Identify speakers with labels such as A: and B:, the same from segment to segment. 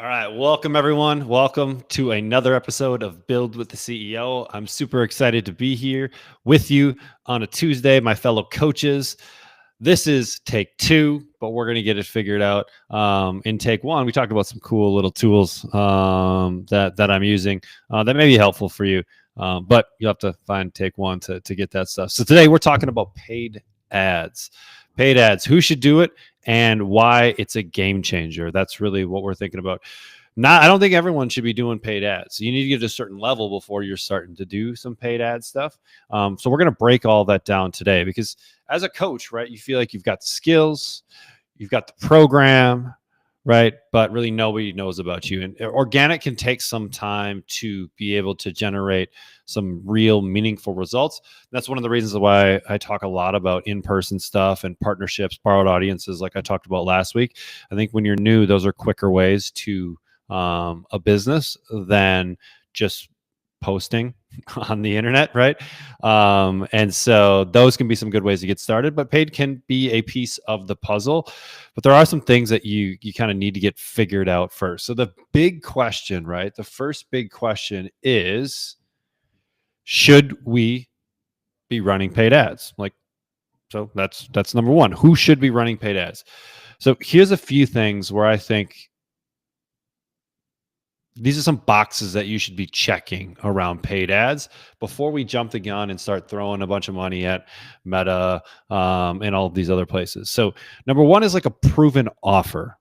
A: All right, welcome everyone. Welcome to another episode of Build with the CEO. I'm super excited to be here with you on a Tuesday, my fellow coaches. This is take two, but we're going to get it figured out. In take one, we talked about some cool little tools that I'm using that may be helpful for you, but you'll have to find take one to get that stuff. So today we're talking about paid ads. Paid ads, who should do it and why it's a game changer. That's really what we're thinking about. I don't think everyone should be doing paid ads. You need to get to a certain level before you're starting to do some paid ad stuff. So we're going to break all that down today because as a coach, right, you feel like you've got the skills, you've got the program, right, but really nobody knows about you. And organic can take some time to be able to generate some real meaningful results. That's one of the reasons why I talk a lot about in-person stuff and partnerships, borrowed audiences, like I talked about last week. I think when you're new, those are quicker ways to a business than just posting on the internet, right? And so those can be some good ways to get started, but paid can be a piece of the puzzle. But there are some things that you kind of need to get figured out first. So the big question, right? The first big question is, should we be running paid ads? So that's number one. Who should be running paid ads? So here's a few things where I think these are some boxes that you should be checking around paid ads before we jump the gun and start throwing a bunch of money at Meta and all of these other places. So number one is like a proven offer.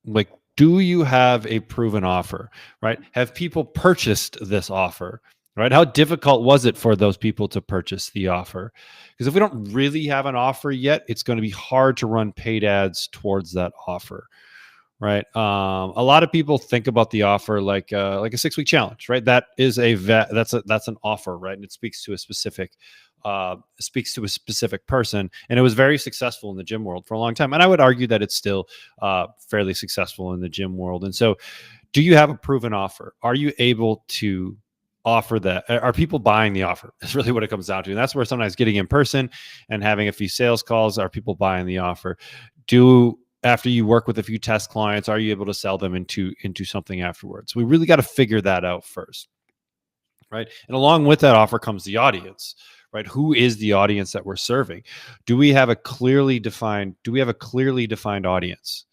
A: Like, do you have a proven offer, right? Have people purchased this offer, right? How difficult was it for those people to purchase the offer? Because if we don't really have an offer yet, it's going to be hard to run paid ads towards that offer. Right. A lot of people think about the offer like a 6-week challenge, right? That is that's an offer, right? And it speaks to a specific person. And it was very successful in the gym world for a long time. And I would argue that it's still fairly successful in the gym world. And so do you have a proven offer? Are you able to offer that? Are people buying the offer? That's really what it comes down to. And that's where sometimes getting in person and having a few sales calls, are people buying the offer? After you work with a few test clients, are you able to sell them into something afterwards? We really got to figure that out first, right? And along with that offer comes the audience, right? Who is the audience that we're serving? Do we have a clearly defined audience,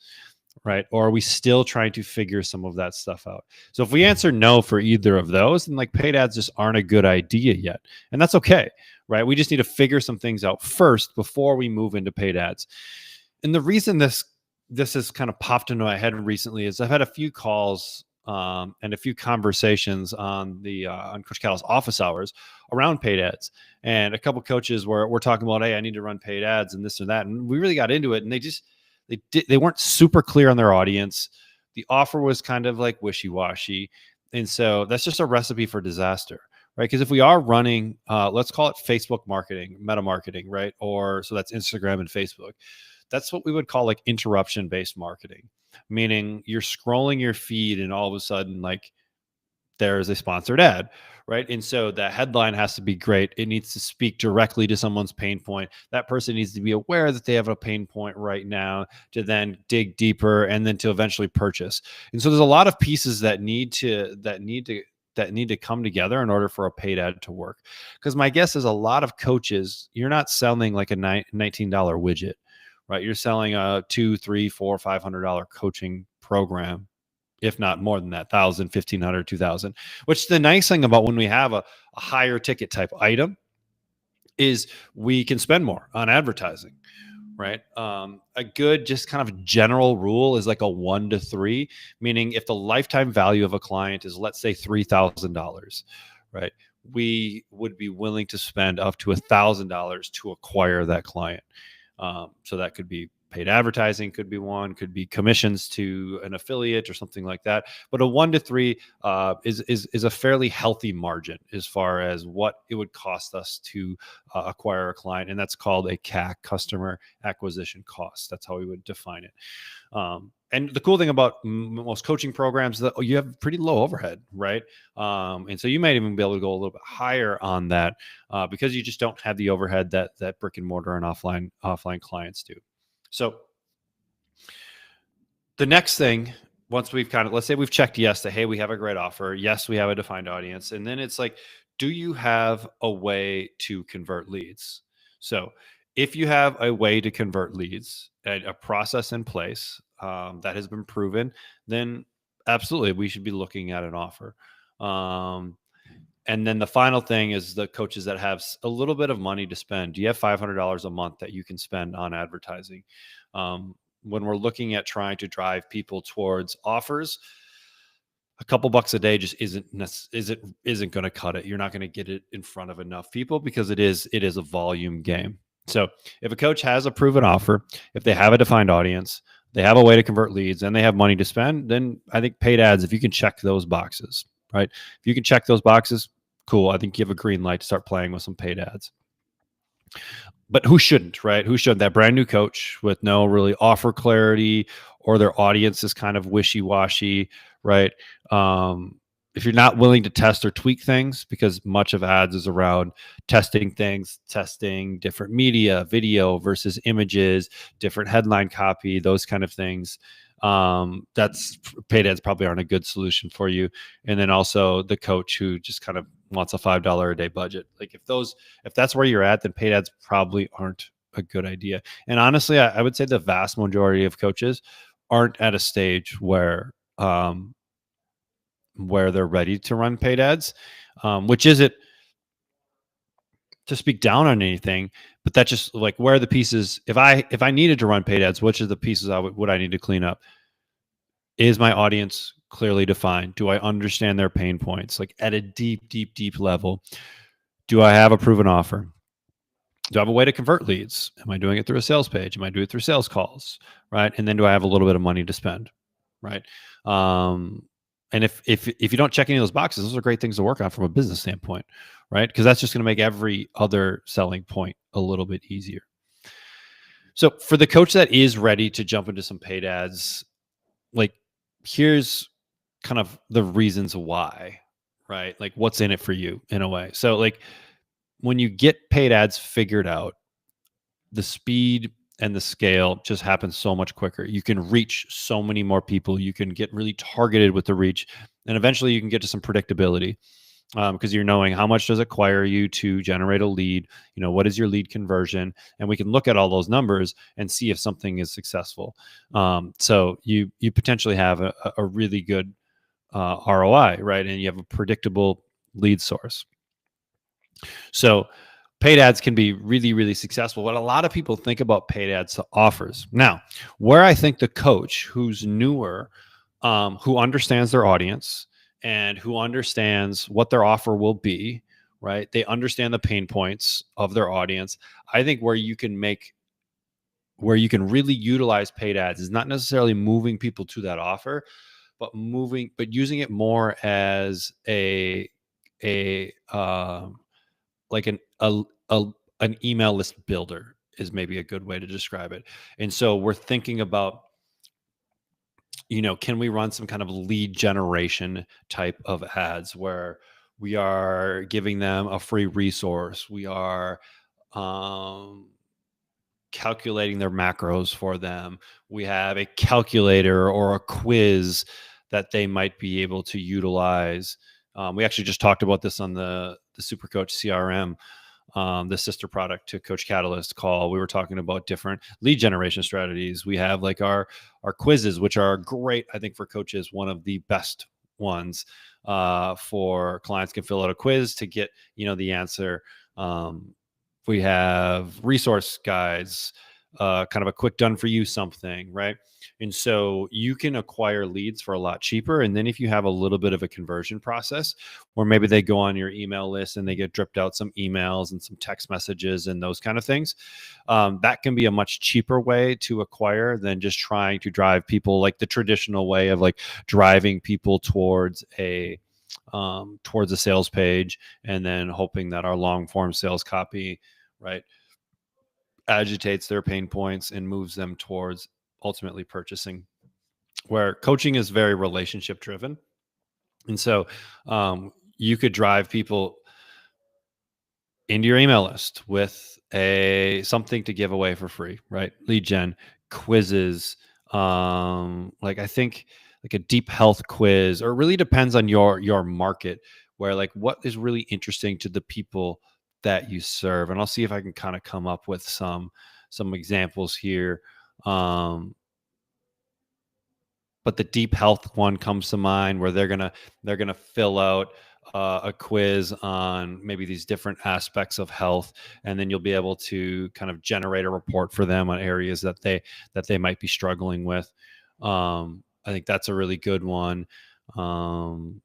A: right? Or are we still trying to figure some of that stuff out? So if we answer no for either of those, then like paid ads just aren't a good idea yet. And that's okay, right? We just need to figure some things out first before we move into paid ads. And the reason this has kind of popped into my head recently is I've had a few calls and a few conversations on Coach Call's office hours around paid ads. And a couple coaches were talking about, hey, I need to run paid ads and this or that. And we really got into it. And they weren't super clear on their audience. The offer was kind of like wishy-washy. And so that's just a recipe for disaster, right? Because if we are running, let's call it Facebook marketing, meta marketing, right? So that's Instagram and Facebook. That's what we would call like interruption-based marketing, meaning you're scrolling your feed and all of a sudden like there's a sponsored ad, right? And so the headline has to be great. It needs to speak directly to someone's pain point. That person needs to be aware that they have a pain point right now to then dig deeper and then to eventually purchase. And so there's a lot of pieces that need to come together in order for a paid ad to work. Because my guess is a lot of coaches, you're not selling like a $19 widget. Right, you're selling a $200, $300, $400, $500 coaching program, if not more than that, $1,000, $1,500, $2,000. Which the nice thing about when we have a higher ticket type item is we can spend more on advertising, right? A good just kind of general rule is like a 1 to 3, meaning if the lifetime value of a client is, let's say, $3,000, right? We would be willing to spend up to $1,000 to acquire that client. So that could be paid advertising, could be one, could be commissions to an affiliate or something like that. But a 1 to 3 is a fairly healthy margin as far as what it would cost us to acquire a client, and that's called a CAC, customer acquisition cost. That's how we would define it. And the cool thing about most coaching programs is that you have pretty low overhead, right? And so you might even be able to go a little bit higher on that because you just don't have the overhead that brick and mortar and offline clients do. So the next thing once we've kind of, let's say we've checked yes to, hey, we have a great offer. Yes, we have a defined audience. And then it's like, do you have a way to convert leads? So if you have a way to convert leads and a process in place that has been proven, then absolutely we should be looking at an offer. Um, and then the final thing is the coaches that have a little bit of money to spend. Do you have $500 a month that you can spend on advertising? When we're looking at trying to drive people towards offers, a couple bucks a day just isn't going to cut it. You're not going to get it in front of enough people because it is a volume game. So if a coach has a proven offer, if they have a defined audience, they have a way to convert leads, and they have money to spend, then I think paid ads, if you can check those boxes, right? If you can check those boxes, cool. I think you have a green light to start playing with some paid ads. But who shouldn't, right? Who shouldn't? That brand new coach with no really offer clarity, or their audience is kind of wishy-washy, right? If you're not willing to test or tweak things, because much of ads is around testing things, testing different media, video versus images, different headline copy, those kind of things. That's paid ads probably aren't a good solution for you. And then also the coach who just kind of wants a $5 a day budget. Like if that's where you're at, then paid ads probably aren't a good idea. And honestly, I would say the vast majority of coaches aren't at a stage where they're ready to run paid ads, which isn't to speak down on anything, but that just like where are the pieces. If I needed to run paid ads, which are the pieces would I need to clean up? Is my audience clearly defined? Do I understand their pain points, like at a deep level? Do I have a proven offer? Do I have a way to convert leads? Am I doing it through a sales page? Am I doing it through sales calls? Right. And then do I have a little bit of money to spend? Right. And if you don't check any of those boxes, those are great things to work on from a business standpoint, right? Because that's just going to make every other selling point a little bit easier. So for the coach that is ready to jump into some paid ads, like here's kind of the reasons why, right? Like what's in it for you in a way. So like when you get paid ads figured out, the speed and the scale just happens so much quicker. You can reach so many more people. You can get really targeted with the reach, and eventually you can get to some predictability because you're knowing how much does it require you to generate a lead. You know, what is your lead conversion, and we can look at all those numbers and see if something is successful. So you potentially have a really good ROI, right? And you have a predictable lead source. So paid ads can be really, really successful. What a lot of people think about paid ads offers. Now, where I think the coach who's newer, who understands their audience and who understands what their offer will be, right? They understand the pain points of their audience. I think where you can really utilize paid ads is not necessarily moving people to that offer, but using it more as like an email list builder is maybe a good way to describe it. And so we're thinking about, can we run some kind of lead generation type of ads where we are giving them a free resource? We are calculating their macros for them. We have a calculator or a quiz that they might be able to utilize. We actually just talked about this on the Supercoach CRM, the sister product to Coach Catalyst call. We were talking about different lead generation strategies. We have like our quizzes, which are great, I think, for coaches, one of the best ones for clients can fill out a quiz to get, the answer. We have resource guides, kind of a quick done for you something, right? And so you can acquire leads for a lot cheaper. And then if you have a little bit of a conversion process where maybe they go on your email list and they get dripped out some emails and some text messages and those kind of things, that can be a much cheaper way to acquire than just trying to drive people like the traditional way of like driving people towards a sales page and then hoping that our long form sales copy, right, agitates their pain points and moves them towards ultimately purchasing, where coaching is very relationship driven. And so you could drive people into your email list with something to give away for free, right? Lead gen, quizzes. Like I think a deep health quiz, or it really depends on your market, where like what is really interesting to the people that you serve. And I'll see if I can kind of come up with some examples here. Um, but the deep health one comes to mind, where they're gonna fill out a quiz on maybe these different aspects of health, and then you'll be able to kind of generate a report for them on areas that they might be struggling with. I think that's a really good one. Um,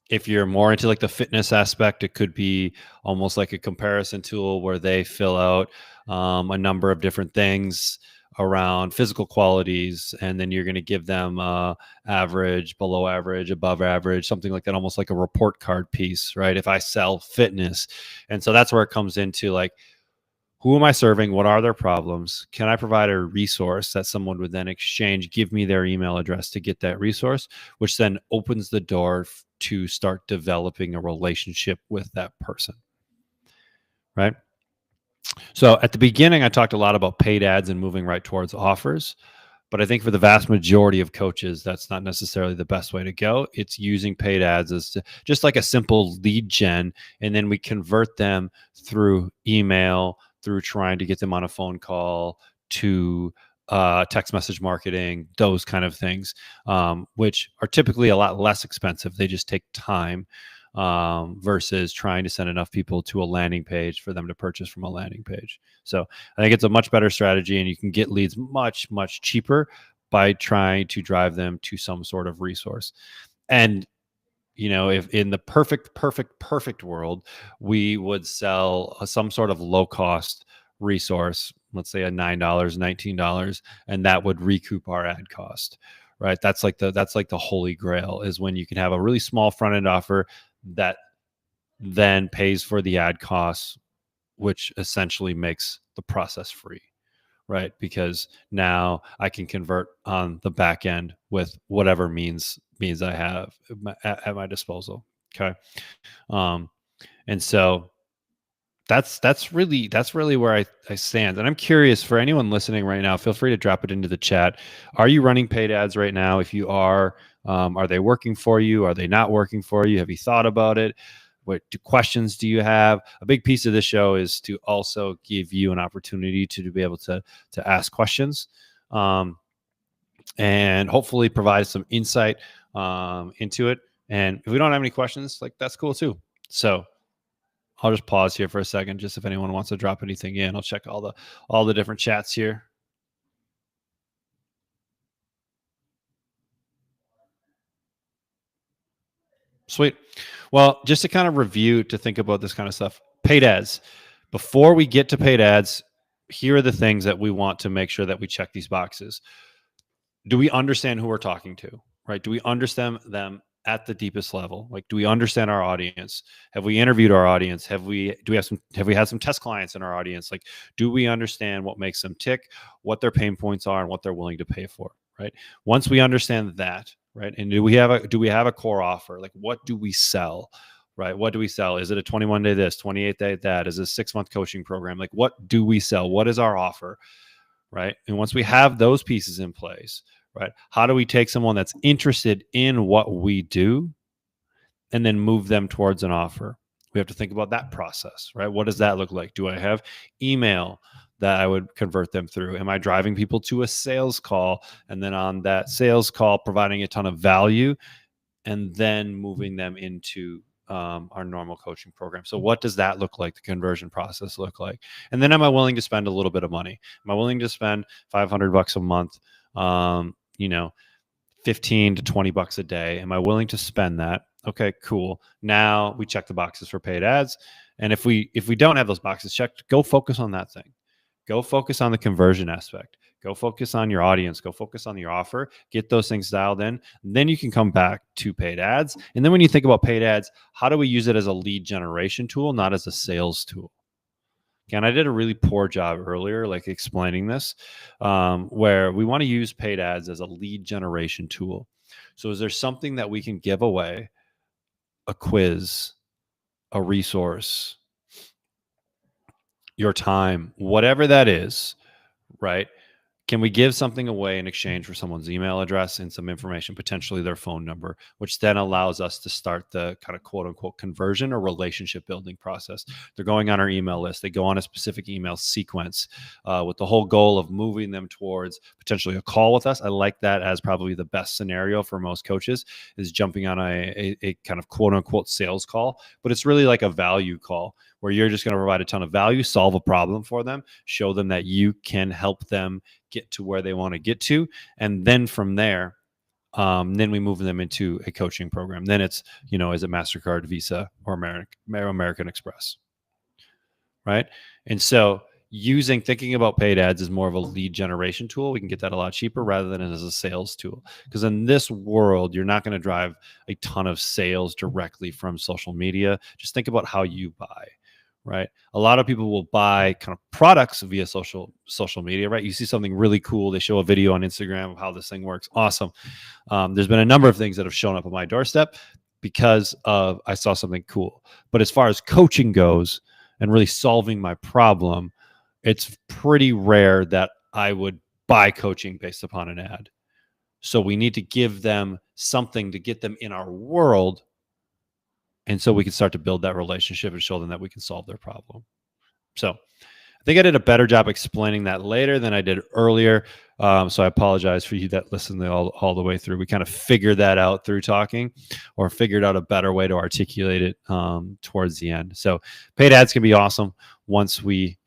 A: if you're more into like the fitness aspect, it could be almost like a comparison tool where they fill out a number of different things around physical qualities, and then you're going to give them average, below average, above average, something like that, almost like a report card piece, right? If I sell fitness. And so that's where it comes into like, who am I serving? What are their problems? Can I provide a resource that someone would then exchange, give me their email address to get that resource, which then opens the door to start developing a relationship with that person, right? So at the beginning, I talked a lot about paid ads and moving right towards offers. But I think for the vast majority of coaches, that's not necessarily the best way to go. It's using paid ads as just like a simple lead gen, and then we convert them through email, through trying to get them on a phone call, to text message marketing, those kind of things, which are typically a lot less expensive. They just take time, versus trying to send enough people to a landing page for them to purchase from a landing page. So I think it's a much better strategy, and you can get leads much, much cheaper by trying to drive them to some sort of resource. And if in the perfect world, we would sell some sort of low cost resource, let's say a $9, $19, and that would recoup our ad cost, right? That's like the holy grail, is when you can have a really small front end offer that then pays for the ad costs, which essentially makes the process free, right? Because now I can convert on the back end with whatever means I have at my disposal. Okay. Um, and so that's really where I stand. And I'm curious, for anyone listening right now, feel free to drop it into the chat. Are you running paid ads right now? If you are they working for you? Are they not working for you? Have you thought about it? What questions do you have? A big piece of this show is to also give you an opportunity to be able to ask questions, um, and hopefully provide some insight into it. And if we don't have any questions, like, that's cool too. So I'll just pause here for a second, just if anyone wants to drop anything in. I'll check all the different chats here. Sweet. Well, just to kind of review, to think about this kind of stuff, paid ads. Before we get to paid ads, here are the things that we want to make sure that we check these boxes. Do we understand who we're talking to, right? Do we understand them at the deepest level? Like, do we understand our audience? Have we interviewed our audience? Have we had some test clients in our audience? Like, do we understand what makes them tick, what their pain points are, and what they're willing to pay for, right? Once we understand that, right? And do we have a core offer? Like, what do we sell? Right? What do we sell? Is it a 21-day this, 28-day that? Is it a 6-month coaching program? Like, what do we sell? What is our offer? Right? And once we have those pieces in place, right, how do we take someone that's interested in what we do and then move them towards an offer? We have to think about that process, right? What does that look like? Do I have email that I would convert them through? Am I driving people to a sales call, and then on that sales call providing a ton of value, and then moving them into our normal coaching program? So what does that look like? The conversion process look like? And then, am I willing to spend a little bit of money? Am I willing to spend $500 a month? 15 to 20 bucks a day. Am I willing to spend that? Okay, cool. Now we check the boxes for paid ads. And if we don't have those boxes checked, go focus on that thing. Go focus on the conversion aspect. Go focus on your audience. Go focus on your offer. Get those things dialed in. Then you can come back to paid ads. And then when you think about paid ads, how do we use it as a lead generation tool, not as a sales tool? And I did a really poor job earlier, like explaining this, where we want to use paid ads as a lead generation tool. So is there something that we can give away, a quiz, a resource, your time, whatever that is, right? Can we give something away in exchange for someone's email address and some information, potentially their phone number, which then allows us to start the kind of quote unquote conversion or relationship building process? They're going on our email list. They go on a specific email sequence with the whole goal of moving them towards potentially a call with us. I like that as probably the best scenario for most coaches, is jumping on a kind of quote unquote sales call, but it's really like a value call where you're just going to provide a ton of value, solve a problem for them, show them that you can help them get to where they want to get to. And then from there, then we move them into a coaching program. Then it's, is it MasterCard, Visa, or American Express, right? And so thinking about paid ads as more of a lead generation tool, we can get that a lot cheaper rather than as a sales tool. Because in this world, you're not going to drive a ton of sales directly from social media. Just think about how you buy. Right. A lot of people will buy kind of products via social media, right? You see something really cool. They show a video on Instagram of how this thing works. Awesome. There's been a number of things that have shown up on my doorstep because I saw something cool. But as far as coaching goes and really solving my problem, it's pretty rare that I would buy coaching based upon an ad. So we need to give them something to get them in our world. And so we can start to build that relationship and show them that we can solve their problem. So I think I did a better job explaining that later than I did earlier. So I apologize for you that listened all the way through. We kind of figured that out through talking, or figured out a better way to articulate it towards the end. So paid ads can be awesome once we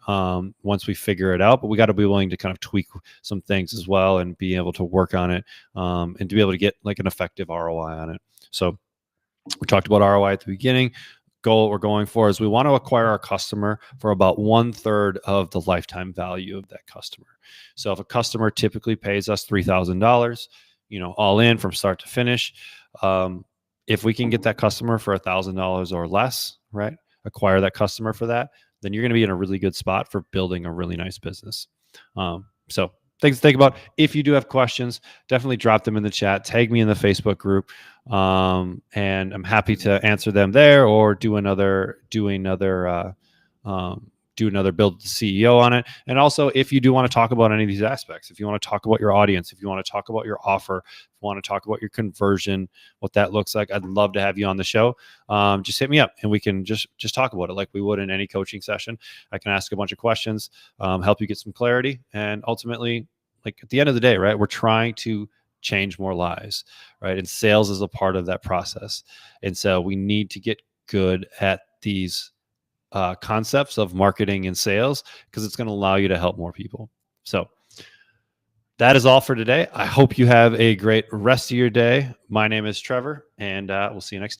A: figure it out, but we got to be willing to kind of tweak some things as well and be able to work on it and to be able to get like an effective ROI on it. So we talked about ROI at the beginning. Goal we're going for is we want to acquire our customer for about 1/3 of the lifetime value of that customer. So if a customer typically pays us $3,000, all in from start to finish, if we can get that customer for $1,000 or less, right? Acquire that customer for that, then you're going to be in a really good spot for building a really nice business. So things to think about. If you do have questions, definitely drop them in the chat. Tag me in the Facebook group, and I'm happy to answer them there, or do another build the CEO on it. And also, if you do want to talk about any of these aspects, if you want to talk about your audience, if you want to talk about your offer, if you want to talk about your conversion, what that looks like, I'd love to have you on the show. Just hit me up and we can just talk about it like we would in any coaching session. I can ask a bunch of questions, help you get some clarity, and ultimately, like at the end of the day, right, we're trying to change more lives, right? And sales is a part of that process. And so we need to get good at these concepts of marketing and sales, because it's going to allow you to help more people. So that is all for today. I hope you have a great rest of your day. My name is Trevor, and we'll see you next time.